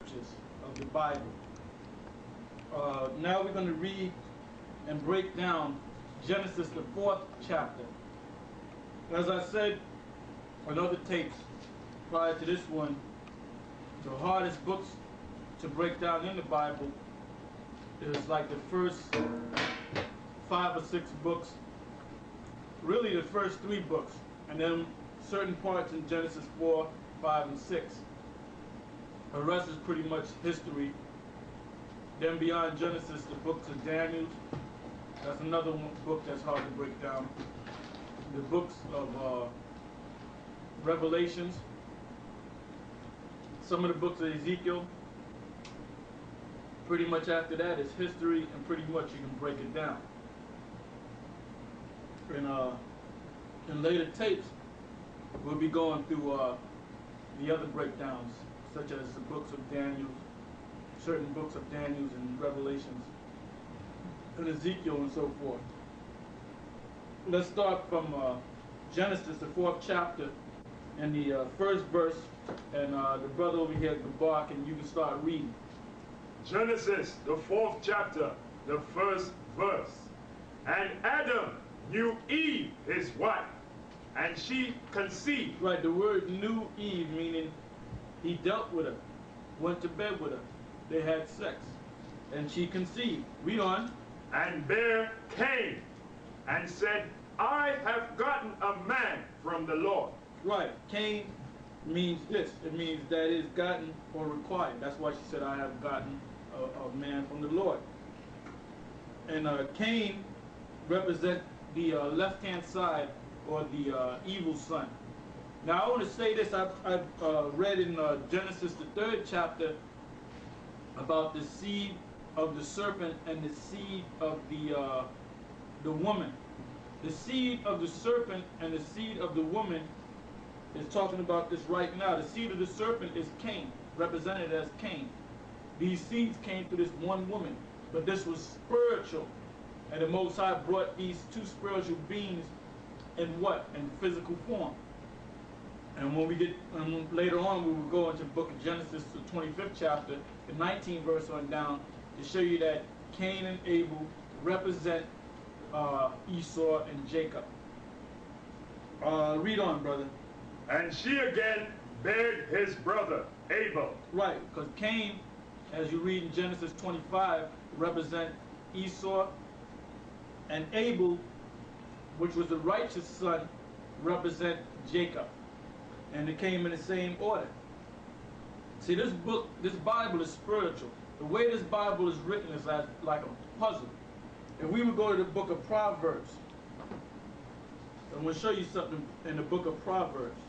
of the Bible. Now we're going to read and break down Genesis, the 4th chapter. As I said on other tapes prior to this one, the hardest books to break down in the Bible is like the first 5 or 6 books, really the first 3 books, and then certain parts in Genesis 4, 5, and 6. The rest is pretty much history. Then beyond Genesis, the books of Daniel. That's another book that's hard to break down. The books of Revelations. Some of the books of Ezekiel. Pretty much after that is history, and pretty much you can break it down. In later tapes, we'll be going through the other breakdowns, such as the books of Daniel, certain books of Daniel and Revelations, and Ezekiel and so forth. Let's start from Genesis, the 4th chapter, and the first verse, and the brother over here, Gabar, and you can start reading. Genesis, the 4th chapter, the first verse. And Adam knew Eve, his wife, and she conceived. Right, the word knew Eve, meaning he dealt with her, went to bed with her, they had sex, and she conceived. Read on. And bare Cain, and said, I have gotten a man from the Lord. Right, Cain means this. It means that is gotten or required. That's why she said, I have gotten a man from the Lord. And Cain represents the left-hand side, or the evil son. Now I want to say this. I've read in Genesis, the 3rd chapter, about the seed of the serpent and the seed of the woman. The seed of the serpent and the seed of the woman is talking about this right now. The seed of the serpent is Cain, represented as Cain. These seeds came through this one woman, but this was spiritual. And the Most High brought these 2 spiritual beings in what? In physical form. And when we get later on, we will go into the book of Genesis, the 25th chapter, the 19th verse on down, to show you that Cain and Abel represent Esau and Jacob. Read on, brother. And she again bare his brother Abel. Right, because Cain, as you read in Genesis 25, represent Esau, and Abel, which was the righteous son, represent Jacob. And it came in the same order. See, this book, this Bible is spiritual. The way this Bible is written is like a puzzle. If we would go to the book of Proverbs, I'm going to show you something in the book of Proverbs.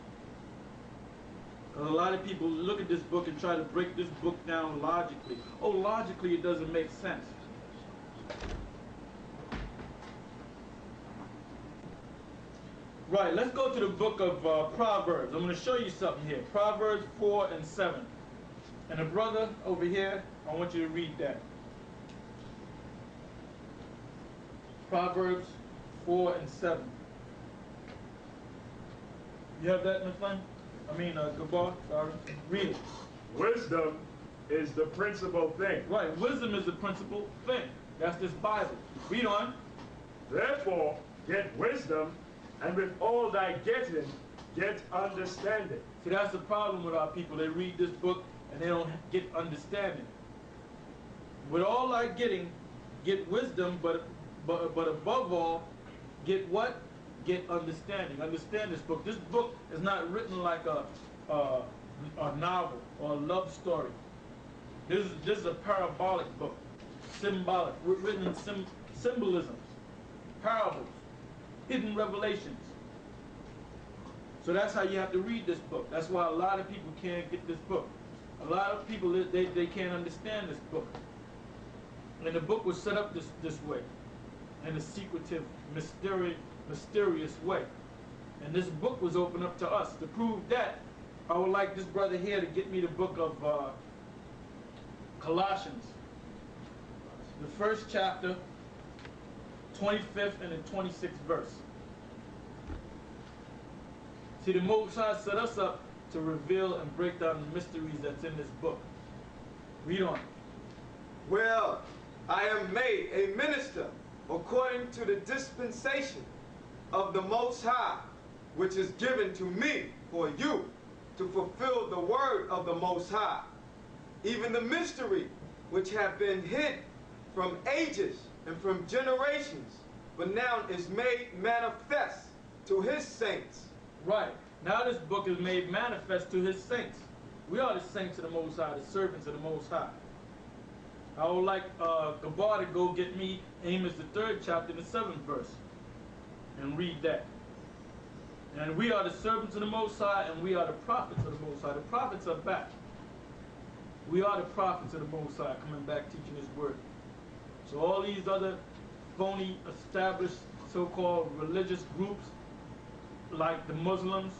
Because a lot of people look at this book and try to break this book down logically. Oh, logically it doesn't make sense. Right, let's go to the book of Proverbs. I'm going to show you something here. Proverbs 4 and 7. And the brother over here, I want you to read that. Proverbs 4 and 7. You have that, Naflan? Gabar, sorry. Read it. Wisdom is the principal thing. Right, wisdom is the principal thing. That's this Bible. Read on. Therefore, get wisdom, and with all thy getting, get understanding. See, that's the problem with our people. They read this book and they don't get understanding. With all thy getting, get wisdom, but above all, get what? Get understanding. Understand this book. This book is not written like a novel or a love story. This is a parabolic book, symbolic, written in symbolisms, parables, hidden revelations. So that's how you have to read this book. That's why a lot of people can't get this book. A lot of people, they can't understand this book. And the book was set up this way, in a secretive, mysterious way. And this book was opened up to us. To prove that, I would like this brother here to get me the book of Colossians, the 1st chapter, 25th and the 26th verse. See, the Most High set us up to reveal and break down the mysteries that's in this book. Read on. Well, I am made a minister according to the dispensation of the Most High, which is given to me for you to fulfill the word of the Most High, even the mystery which have been hid from ages and from generations, but now is made manifest to his saints. Right. Now this book is made manifest to his saints. We are the saints of the Most High, the servants of the Most High. I would like Gabar to go get me Amos the 3rd chapter, the 7th verse, and read that. And we are the servants of the Most High, and we are the prophets of the Most High. The prophets are back. We are the prophets of the Most High, coming back teaching his word. So all these other phony, established, so-called religious groups, like the Muslims,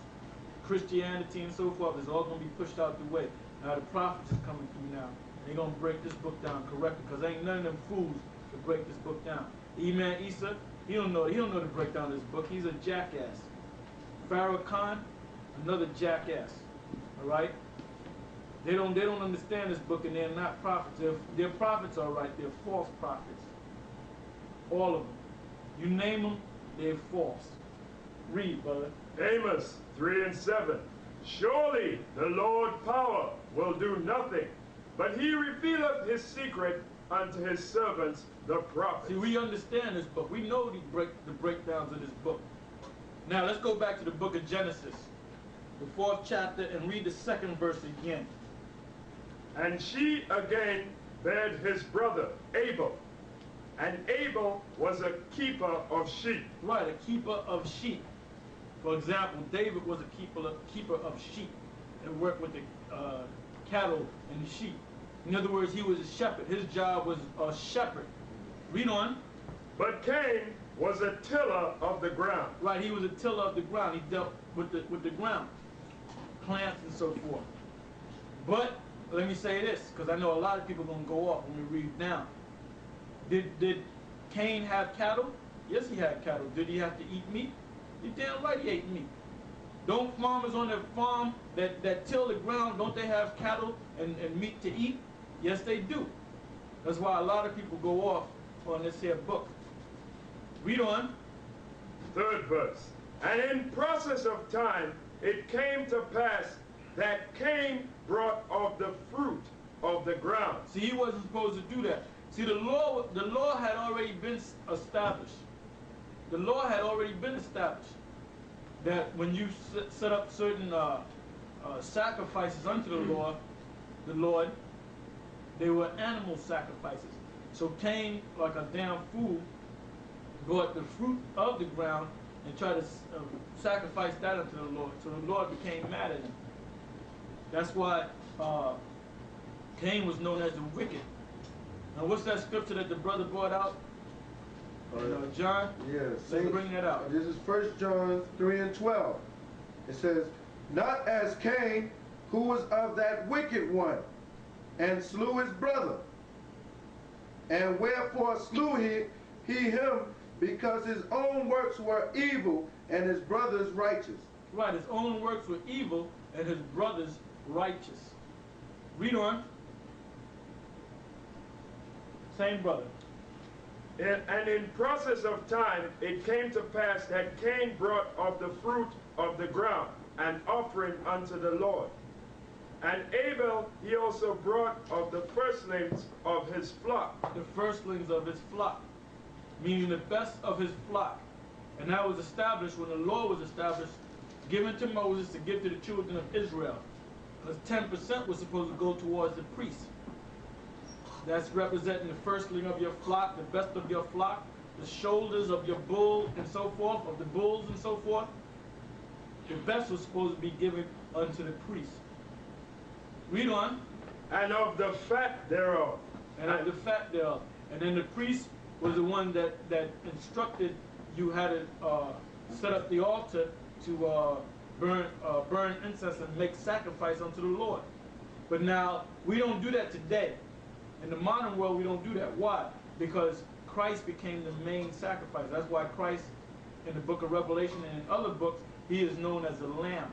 Christianity, and so forth, is all going to be pushed out the way. Now the prophets is coming through now. They're going to break this book down correctly, because ain't none of them fools to break this book down. E-Man Isa, he don't know to break down this book. He's a jackass. Pharaoh Khan, another jackass. All right? They don't understand this book, and they're not prophets. They're prophets, all right. They're false prophets. All of them. You name them, they're false. Read, brother. Amos 3 and 7. Surely the Lord power will do nothing, but he revealeth his secret unto his servants, the prophets. See, we understand this book. We know the breakdowns of this book. Now, let's go back to the book of Genesis, the 4th chapter, and read the 2nd verse again. And she again bare his brother Abel, and Abel was a keeper of sheep. Right, a keeper of sheep. For example, David was a keeper of sheep and worked with the cattle and the sheep. In other words, he was a shepherd. His job was a shepherd. Read on. But Cain was a tiller of the ground. Right, he was a tiller of the ground. He dealt with the ground, plants and so forth. But let me say this, because I know a lot of people are going to go off when we read now. Did Cain have cattle? Yes, he had cattle. Did he have to eat meat? You're damn right he ate meat. Don't farmers on their farm that till the ground, don't they have cattle and meat to eat? Yes, they do. That's why a lot of people go off on this here book. Read on. 3rd verse. And in process of time, it came to pass that Cain brought of the fruit of the ground. See, he wasn't supposed to do that. See, the law had already been established. The law had already been established that when you set up certain sacrifices unto the Lord, they were animal sacrifices. So Cain, like a damn fool, brought the fruit of the ground and tried to sacrifice that unto the Lord. So the Lord became mad at him. That's why Cain was known as the wicked. Now, what's that scripture that the brother brought out? John? Yeah, Let's bring that out. This is 1 John 3 and 12. It says, not as Cain, who was of that wicked one, and slew his brother. And wherefore slew he him, because his own works were evil, and his brother's righteous. Right, his own works were evil, and his brother's righteous. Read on. Same brother. And in process of time, it came to pass that Cain brought of the fruit of the ground an offering unto the Lord. And Abel he also brought of the firstlings of his flock. The firstlings of his flock, meaning the best of his flock. And that was established when the law was established, given to Moses to give to the children of Israel. Because 10% was supposed to go towards the priest. That's representing the firstling of your flock, the best of your flock, the shoulders of your bull and so forth, of the bulls and so forth. The best was supposed to be given unto the priest. Read on. And of the fat thereof. And of the fat thereof. And then the priest was the one that instructed you how to set up the altar to burn incense and make sacrifice unto the Lord. But now, we don't do that today. In the modern world, we don't do that. Why? Because Christ became the main sacrifice. That's why Christ, in the book of Revelation and in other books, he is known as the Lamb.